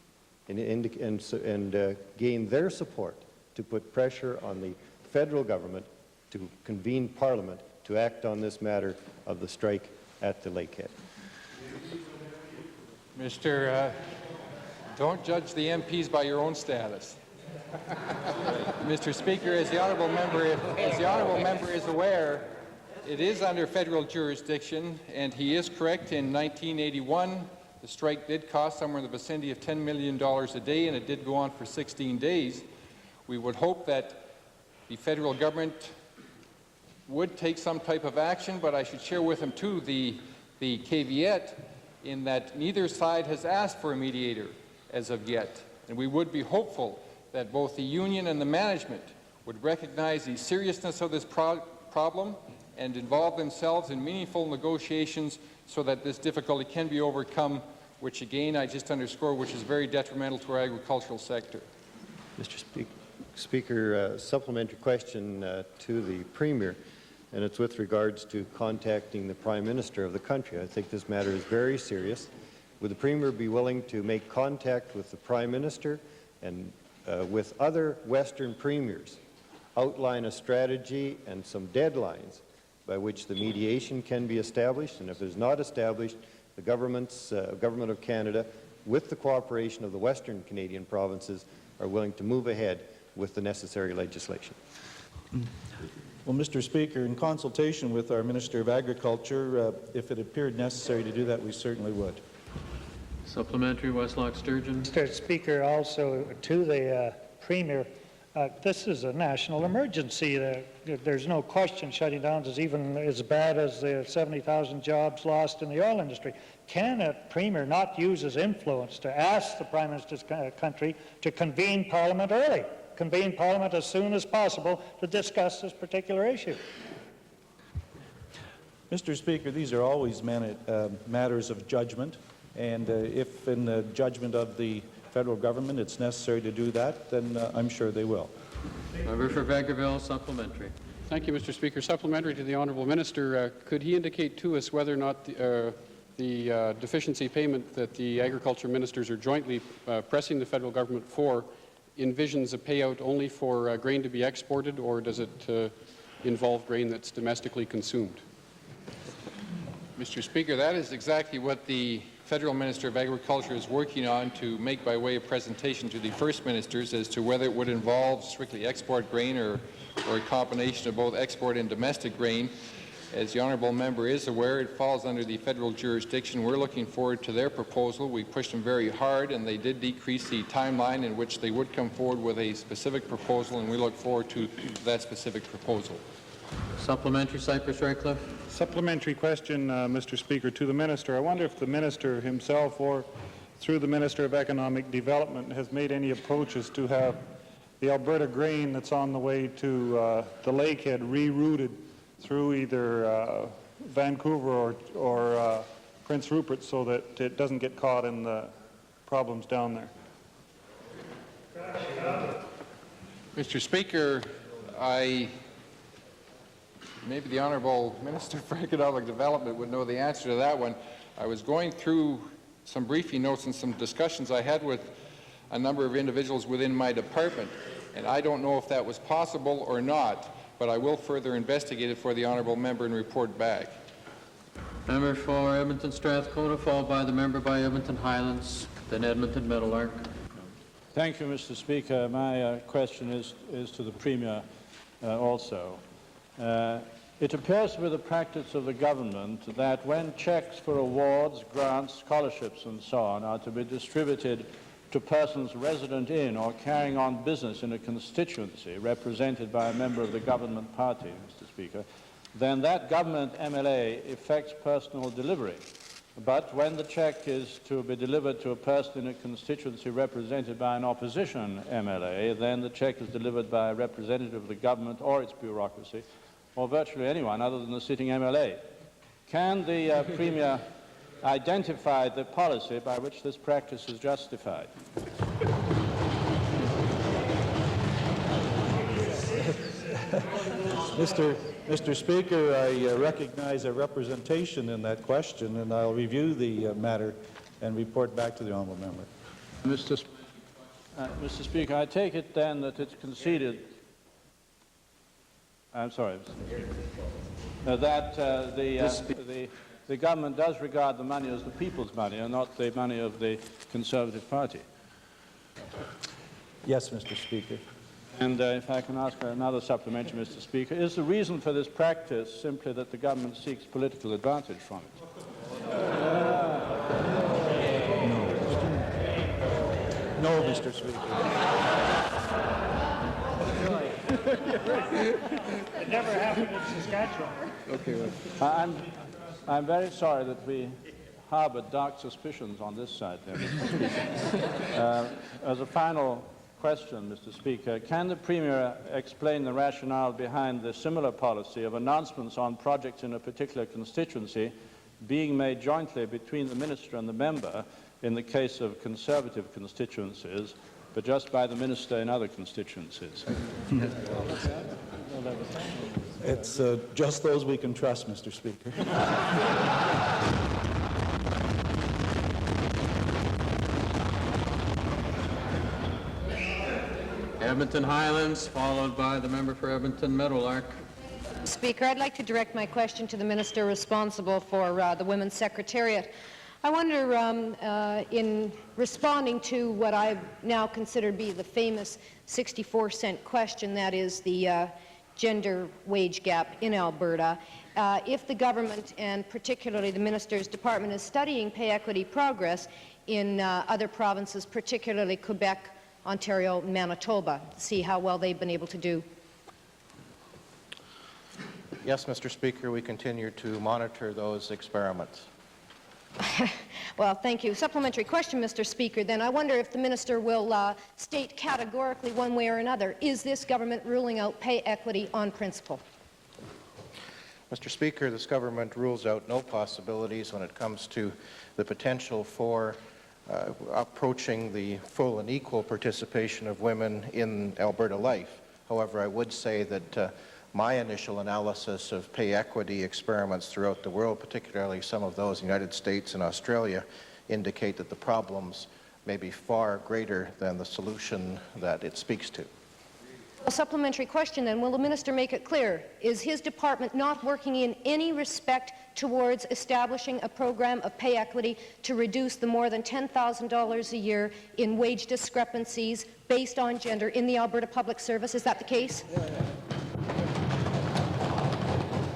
P: and gain their support to put pressure on the federal government to convene Parliament to act on this matter of the strike at the Lakehead?
R: Mr. Don't judge the MPs by your own status. Mr. Speaker, as the honourable member is aware, it is under federal jurisdiction, and he is correct. In 1981, the strike did cost somewhere in the vicinity of $10 million a day, and it did go on for 16 days. We would hope that the federal government would take some type of action, but I should share with him, too, the caveat in that neither side has asked for a mediator as of yet. And we would be hopeful that both the union and the management would recognize the seriousness of this problem and involve themselves in meaningful negotiations so that this difficulty can be overcome, which again I just underscore, which is very detrimental to our agricultural sector.
P: Mr. Speaker, supplementary question to the Premier, and it's with regards to contacting the Prime Minister of the country. I think this matter is very serious. Would the Premier be willing to make contact with the Prime Minister and with other Western premiers, outline a strategy and some deadlines by which the mediation can be established, and if it is not established, the Government of Canada, with the cooperation of the Western Canadian provinces, are willing to move ahead with the necessary legislation?
Q: Well, Mr. Speaker, in consultation with our Minister of Agriculture, if it appeared necessary to do that, we certainly would.
A: Supplementary, Westlock Sturgeon.
O: Mr. Speaker, also to the Premier, this is a national emergency. There's no question shutting down is even as bad as the 70,000 jobs lost in the oil industry. Can a Premier not use his influence to ask the Prime Minister's country to convene Parliament early, convene Parliament as soon as possible to discuss this particular issue?
Q: Mr. Speaker, these are always matters of judgment, and if in the judgment of the federal government it's necessary to do that, then I'm sure they will.
A: Member for Vegreville, supplementary.
S: Thank you, Mr. Speaker. Supplementary to the Honourable Minister, could he indicate to us whether or not the deficiency payment that the agriculture ministers are jointly pressing the federal government for envisions a payout only for grain to be exported, or does it involve grain that's domestically consumed?
R: Mr. Speaker, that is exactly what the Federal Minister of Agriculture is working on to make by way of presentation to the First Ministers as to whether it would involve strictly export grain or a combination of both export and domestic grain. As the honourable member is aware, it falls under the federal jurisdiction. We're looking forward to their proposal. We pushed them very hard, and they did decrease the timeline in which they would come forward with a specific proposal, and we look forward to that specific proposal.
A: Supplementary, Cypress Ratcliffe.
T: Supplementary question, Mr. Speaker, to the Minister. I wonder if the Minister himself or through the Minister of Economic Development has made any approaches to have the Alberta grain that's on the way to the Lakehead rerouted through either Vancouver or Prince Rupert so that it doesn't get caught in the problems down there.
R: Mr. Speaker, I maybe the Honourable Minister for Economic Development would know the answer to that one. I was going through some briefing notes and some discussions I had with a number of individuals within my department, and I don't know if that was possible or not, but I will further investigate it for the Honourable Member and report back.
A: Member for Edmonton Strathcona, followed by the member by Edmonton Highlands, then Edmonton Meadowlark.
Q: Thank you, Mr. Speaker. My question is to the Premier also. It appears to be the practice of the government that when cheques for awards, grants, scholarships and so on are to be distributed to persons resident in or carrying on business in a constituency represented by a member of the government party, Mr. Speaker, then that government MLA effects personal delivery. But when the cheque is to be delivered to a person in a constituency represented by an opposition MLA, then the cheque is delivered by a representative of the government or its bureaucracy, or virtually anyone other than the sitting MLA. Can the Premier identify the policy by which this practice is justified? Mr. Speaker, I recognize a representation in that question, and I'll review the matter and report back to the honourable member. Mr. Speaker, I take it then that it's conceded. I'm sorry, Mr. Speaker. That the government does regard the money as the people's money and not the money of the Conservative Party. Yes, Mr. Speaker. And if I can ask another supplementary, Mr. Speaker, is the reason for this practice simply that the government seeks political advantage from it? No, Mr. Speaker.
O: It never happened in Saskatchewan.
Q: Okay, well. I'm very sorry that we harbored dark suspicions on this side there, Mr. Speaker. As a final question, Mr. Speaker, can the Premier explain the rationale behind the similar policy of announcements on projects in a particular constituency being made jointly between the Minister and the member in the case of Conservative constituencies, but just by the Minister in other constituencies? It's just those we can trust, Mr. Speaker.
A: Edmonton Highlands, followed by the member for Edmonton Meadowlark.
U: Speaker, I'd like to direct my question to the Minister responsible for the Women's Secretariat. I wonder, in responding to what I now consider to be the famous 64-cent question, that is the gender wage gap in Alberta, if the government and particularly the Minister's department is studying pay equity progress in other provinces, particularly Quebec, Ontario, Manitoba, to see how well they've been able to do.
V: Yes, Mr. Speaker, we continue to monitor those experiments.
U: Well, thank you. Supplementary question, Mr. Speaker, then. I wonder if the Minister will state categorically one way or another, is this government ruling out pay equity on principle?
V: Mr. Speaker, this government rules out no possibilities when it comes to the potential for approaching the full and equal participation of women in Alberta life. However, I would say that my initial analysis of pay equity experiments throughout the world, particularly some of those in the United States and Australia, indicate that the problems may be far greater than the solution that it speaks to.
U: A supplementary question then, will the Minister make it clear, is his department not working in any respect towards establishing a program of pay equity to reduce the more than $10,000 a year in wage discrepancies based on gender in the Alberta Public Service? Is that the case?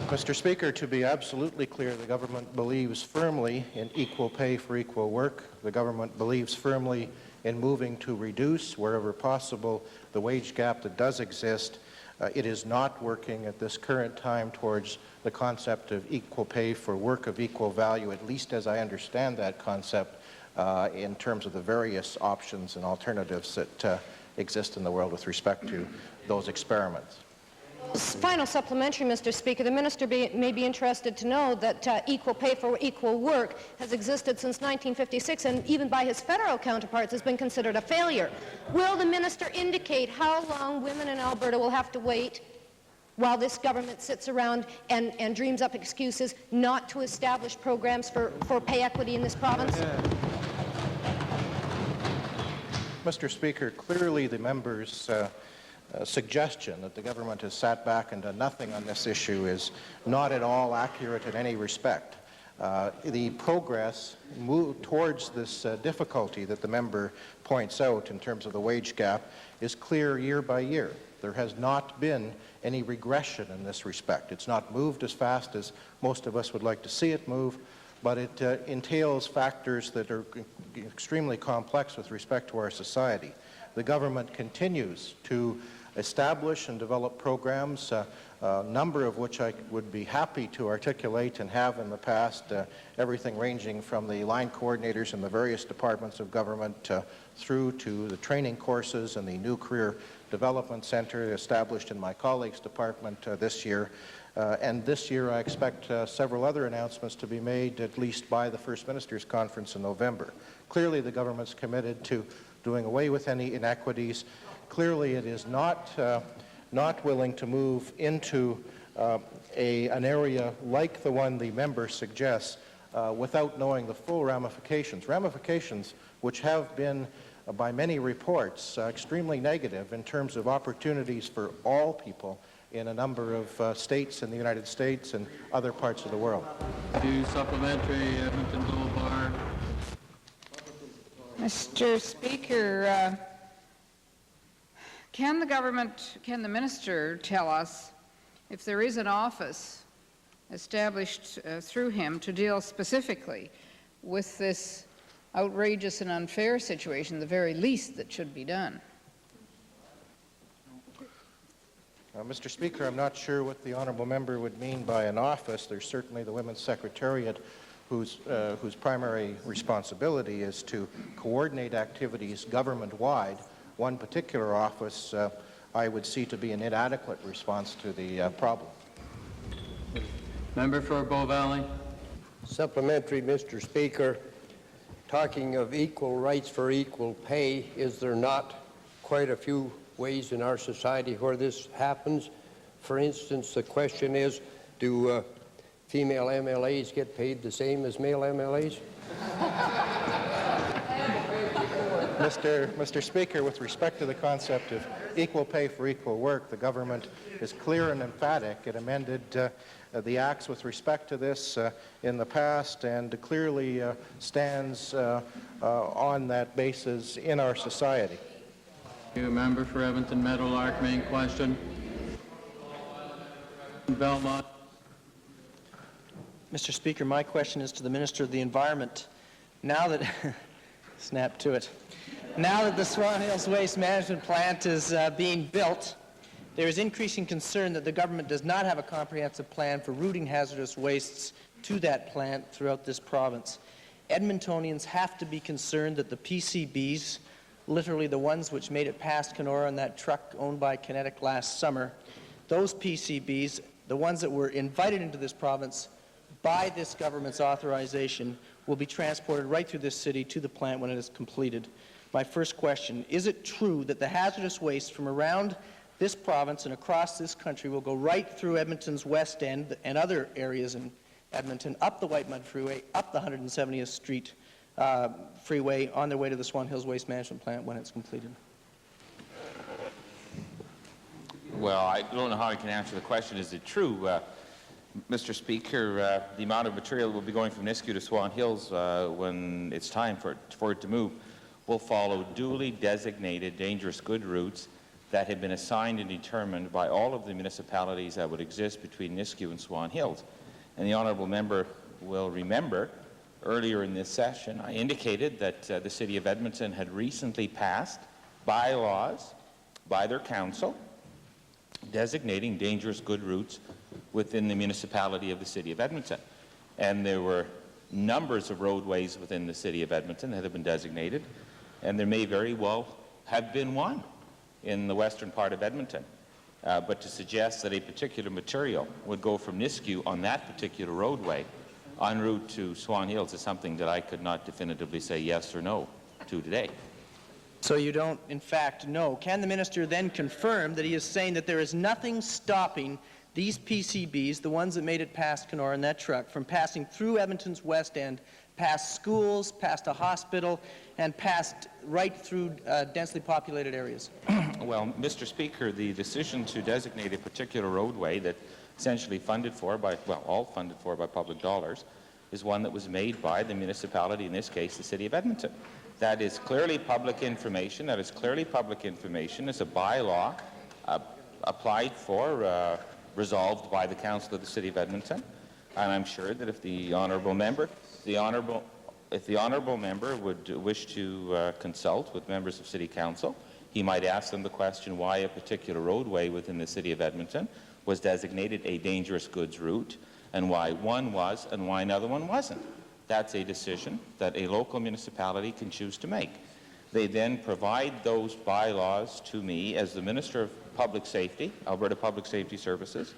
V: Mr. Speaker, to be absolutely clear, the government believes firmly in equal pay for equal work. The government believes firmly in moving to reduce, wherever possible, the wage gap that does exist. It is not working at this current time towards the concept of equal pay for work of equal value, at least as I understand that concept in terms of the various options and alternatives that exist in the world with respect to those experiments.
U: Final supplementary, Mr. Speaker. The Minister may be interested to know that equal pay for equal work has existed since 1956 and even by his federal counterparts has been considered a failure. Will the Minister indicate how long women in Alberta will have to wait while this government sits around and dreams up excuses not to establish programs for pay equity in this province?
V: Mr. Speaker, clearly the member's suggestion that the government has sat back and done nothing on this issue is not at all accurate in any respect. The progress towards this difficulty that the member points out in terms of the wage gap is clear year by year. There has not been any regression in this respect. It's not moved as fast as most of us would like to see it move, but it entails factors that are extremely complex with respect to our society. The government continues to establish and develop programs, a number of which I would be happy to articulate and have in the past, everything ranging from the line coordinators in the various departments of government through to the training courses and the new career development center established in my colleague's department this year. And this year I expect several other announcements to be made, at least by the First Minister's Conference in November. Clearly the government's committed to doing away with any inequities. Clearly it is not willing to move into an area like the one the member suggests without knowing the full ramifications which have been, by many reports, extremely negative in terms of opportunities for all people in a number of states in the United States and other parts of the world.
A: Supplementary, Edmonton Gold.
N: Mr. Speaker, can the minister tell us if there is an office established through him to deal specifically with this outrageous and unfair situation, the very least that should be done?
V: Mr. Speaker, I'm not sure what the honourable member would mean by an office. There's certainly the Women's Secretariat whose primary responsibility is to coordinate activities government-wide. One particular office I would see to be an inadequate response to the problem.
A: Member for Bow Valley.
C: Supplementary, Mr. Speaker. Talking of equal rights for equal pay, is there not quite a few ways in our society where this happens? For instance, the question is, do female MLAs get paid the same as male MLAs?
V: Mr. Speaker, with respect to the concept of equal pay for equal work, the government is clear and emphatic. It amended the acts with respect to this in the past and clearly stands on that basis in our society.
A: Thank you. Member for Edmonton Meadowlark, main question. Belmont.
F: Mr. Speaker, my question is to the Minister of the Environment. Now that snap to it. Now that the Swan Hills Waste Management Plant is being built, there is increasing concern that the government does not have a comprehensive plan for routing hazardous wastes to that plant throughout this province. Edmontonians have to be concerned that the PCBs, literally the ones which made it past Kenora on that truck owned by Kinetic last summer, those PCBs, the ones that were invited into this province by this government's authorization, will be transported right through this city to the plant when it is completed. My first question, is it true that the hazardous waste from around this province and across this country will go right through Edmonton's West End and other areas in Edmonton, up the White Mud Freeway, up the 170th Street freeway, on their way to the Swan Hills Waste Management Plant when it's completed?
H: Well, I don't know how I can answer the question. Is it true? Mr. Speaker, the amount of material that will be going from Nisku to Swan Hills when it's time for it to move will follow duly designated dangerous good routes that have been assigned and determined by all of the municipalities that would exist between Nisku and Swan Hills. And the honourable member will remember earlier in this session I indicated that the City of Edmonton had recently passed bylaws by their council designating dangerous good routes within the municipality of the City of Edmonton. And there were numbers of roadways within the City of Edmonton that have been designated, and there may very well have been one in the western part of Edmonton. But to suggest that a particular material would go from Nisku on that particular roadway en route to Swan Hills is something that I could not definitively say yes or no to today.
F: So you don't, in fact, know. Can the minister then confirm that he is saying that there is nothing stopping these PCBs, the ones that made it past Kenora in that truck, from passing through Edmonton's West End, past schools, past a hospital, and past right through densely populated areas?
H: Well, Mr. Speaker, the decision to designate a particular roadway that essentially funded for by, well, all funded for by public dollars, is one that was made by the municipality, in this case, the City of Edmonton. That is clearly public information. That is clearly public information. It's a bylaw applied for, resolved by the Council of the City of Edmonton. And I'm sure that if the honourable member, would wish to consult with members of City Council, he might ask them the question why a particular roadway within the City of Edmonton was designated a dangerous goods route, and why one was and why another one wasn't. That's a decision that a local municipality can choose to make. They then provide those bylaws to me as the Minister of Public Safety, Alberta Public Safety Services,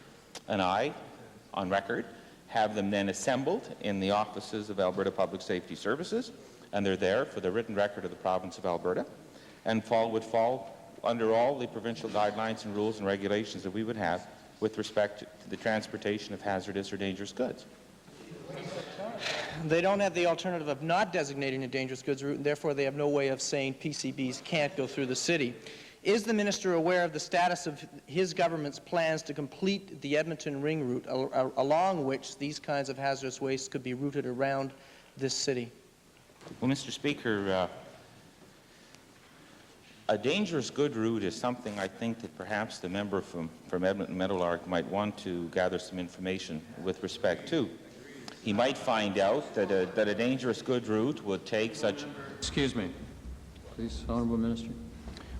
H: and I, on record, have them then assembled in the offices of Alberta Public Safety Services, and they're there for the written record of the province of Alberta, and would fall under all the provincial guidelines and rules and regulations that we would have with respect to the transportation of hazardous or dangerous goods.
F: They don't have the alternative of not designating a dangerous goods route, and therefore they have no way of saying PCBs can't go through the city. Is the minister aware of the status of his government's plans to complete the Edmonton ring route along which these kinds of hazardous wastes could be routed around this city?
H: Well, Mr. Speaker, a dangerous good route is something I think that perhaps the member from Edmonton Meadowlark might want to gather some information with respect to. He might find out that a dangerous good route would take such...
A: Excuse me. Please, Honourable Minister.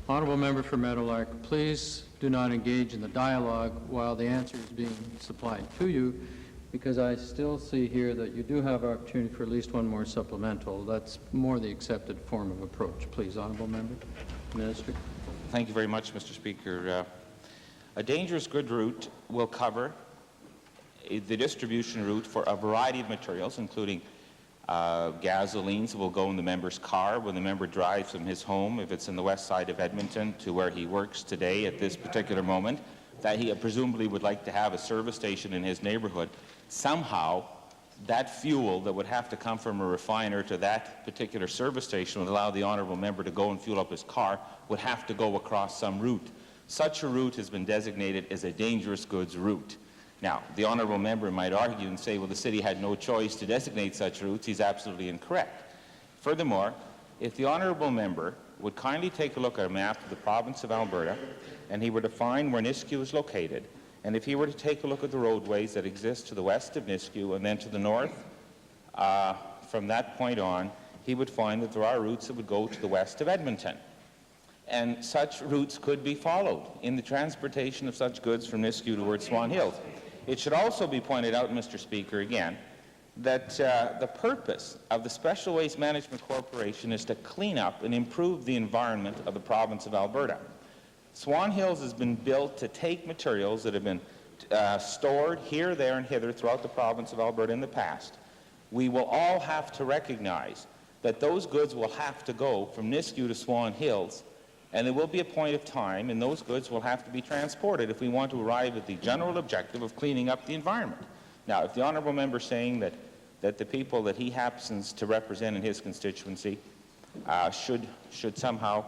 A: Honourable Member for Meadowlark, please do not engage in the dialogue while the answer is being supplied to you, because I still see here that you do have opportunity for at least one more supplemental. That's more the accepted form of approach. Please, Honourable Member. Minister.
H: Thank you very much, Mr. Speaker. A dangerous good route will cover the distribution route for a variety of materials, including gasolines that will go in the member's car when the member drives from his home, if it's in the west side of Edmonton, to where he works today at this particular moment, that he presumably would like to have a service station in his neighborhood. Somehow, that fuel that would have to come from a refiner to that particular service station would allow the honourable member to go and fuel up his car, would have to go across some route. Such a route has been designated as a dangerous goods route. Now, the honourable member might argue and say, well, the city had no choice to designate such routes. He's absolutely incorrect. Furthermore, if the honourable member would kindly take a look at a map of the province of Alberta, and he were to find where Nisku is located, and if he were to take a look at the roadways that exist to the west of Nisku and then to the north, from that point on, he would find that there are routes that would go to the west of Edmonton. And such routes could be followed in the transportation of such goods from Nisku towards Swan Hills. It should also be pointed out, Mr. Speaker, again, that the purpose of the Special Waste Management Corporation is to clean up and improve the environment of the province of Alberta. Swan Hills has been built to take materials that have been stored here, there, and hither throughout the province of Alberta in the past. We will all have to recognize that those goods will have to go from Nisku to Swan Hills, and there will be a point of time, and those goods will have to be transported if we want to arrive at the general objective of cleaning up the environment. Now, if the honourable member is saying that the people that he happens to represent in his constituency should somehow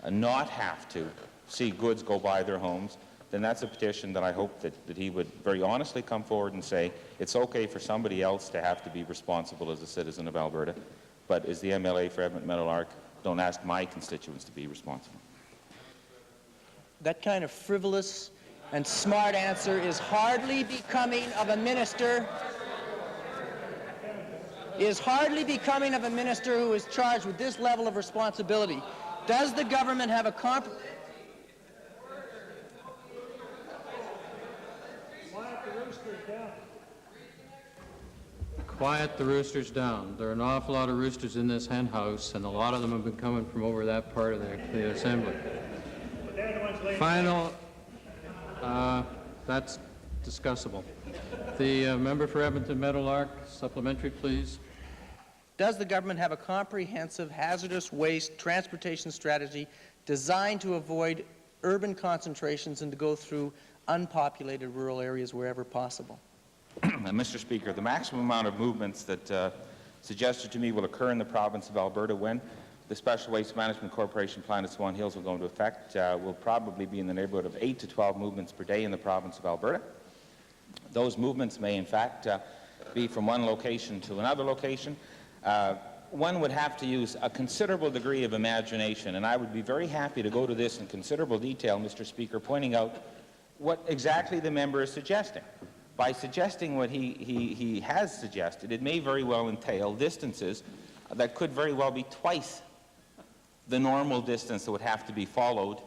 H: not have to see goods go by their homes, then that's a petition that I hope that he would very honestly come forward and say it's okay for somebody else to have to be responsible as a citizen of Alberta, but as the MLA for Edmonton Meadowlark, don't ask my constituents to be responsible.
F: That kind of frivolous and smart answer is hardly becoming of a minister, who is charged with this level of responsibility. Does the government have a
A: Quiet the roosters down. There are an awful lot of roosters in this hen house, and a lot of them have been coming from over that part of the assembly. Final, that's discussable. The member for Edmonton Meadowlark, supplementary, please.
F: Does the government have a comprehensive hazardous waste transportation strategy designed to avoid urban concentrations and to go through unpopulated rural areas wherever possible?
H: Mr. Speaker, the maximum amount of movements that suggested to me will occur in the province of Alberta when the Special Waste Management Corporation plan at Swan Hills will go into effect will probably be in the neighborhood of 8 to 12 movements per day in the province of Alberta. Those movements may, in fact, be from one location to another location. One would have to use a considerable degree of imagination, and I would be very happy to go to this in considerable detail, Mr. Speaker, pointing out what exactly the member is suggesting. By suggesting what he has suggested, it may very well entail distances that could very well be twice the normal distance that would have to be followed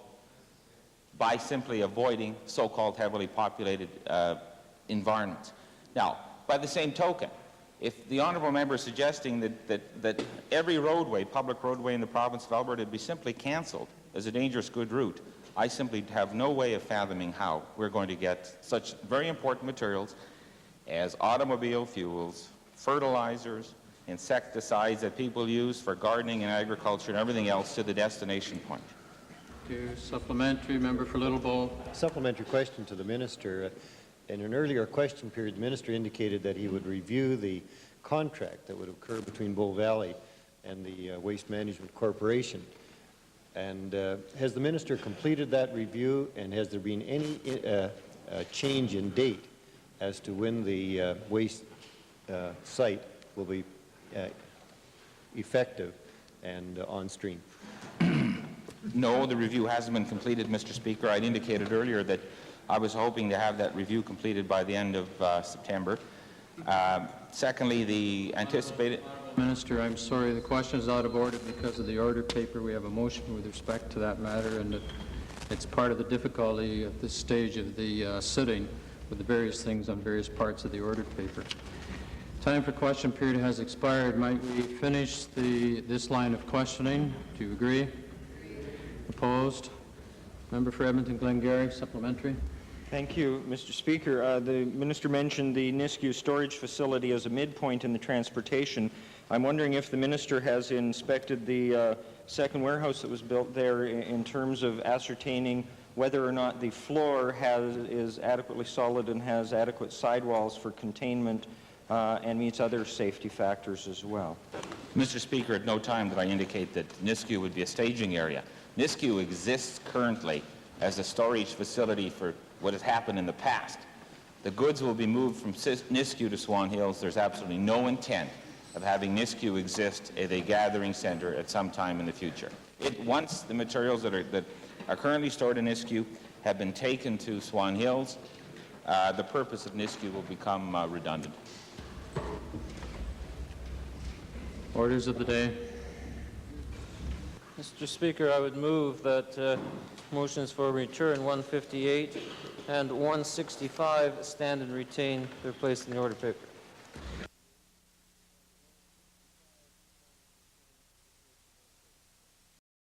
H: by simply avoiding so-called heavily populated environments. Now, by the same token, if the honourable member is suggesting that every roadway, public roadway in the province of Alberta would be simply cancelled as a dangerous good route, I simply have no way of fathoming how we're going to get such very important materials as automobile fuels, fertilizers, insecticides that people use for gardening and agriculture and everything else to the destination point.
A: Thank you. Supplementary, member for Little Bow.
P: Supplementary question to the minister. In an earlier question period, the minister indicated that he would review the contract that would occur between Bow Valley and the Waste Management Corporation. And has the minister completed that review, and has there been any change in date as to when the waste site will be effective and on stream?
H: No, the review hasn't been completed, Mr. Speaker. I'd indicated earlier that I was hoping to have that review completed by the end of September. Secondly, the anticipated...
A: Minister, I'm sorry, the question is out of order because of the order paper. We have a motion with respect to that matter, and it's part of the difficulty at this stage of the sitting with the various things on various parts of the order paper. Time for question period has expired. Might we finish this line of questioning? Do you agree? Opposed? Member for Edmonton Glengarry, supplementary.
G: Thank you, Mr. Speaker. The minister mentioned the Nisku storage facility as a midpoint in the transportation. I'm wondering if the minister has inspected the second warehouse that was built there in terms of ascertaining whether or not the floor is adequately solid and has adequate sidewalls for containment and meets other safety factors as well.
H: Mr. Speaker, at no time did I indicate that Nisku would be a staging area. Nisku exists currently as a storage facility for what has happened in the past. The goods will be moved from Nisku to Swan Hills. There's absolutely no intent of having Nisku exist as a gathering center at some time in the future. Once the materials that are currently stored in Nisku have been taken to Swan Hills, the purpose of Nisku will become redundant.
A: Orders of the day.
I: Mr. Speaker, I would move that motions for return 158 and 165 stand and retain their place in the order paper.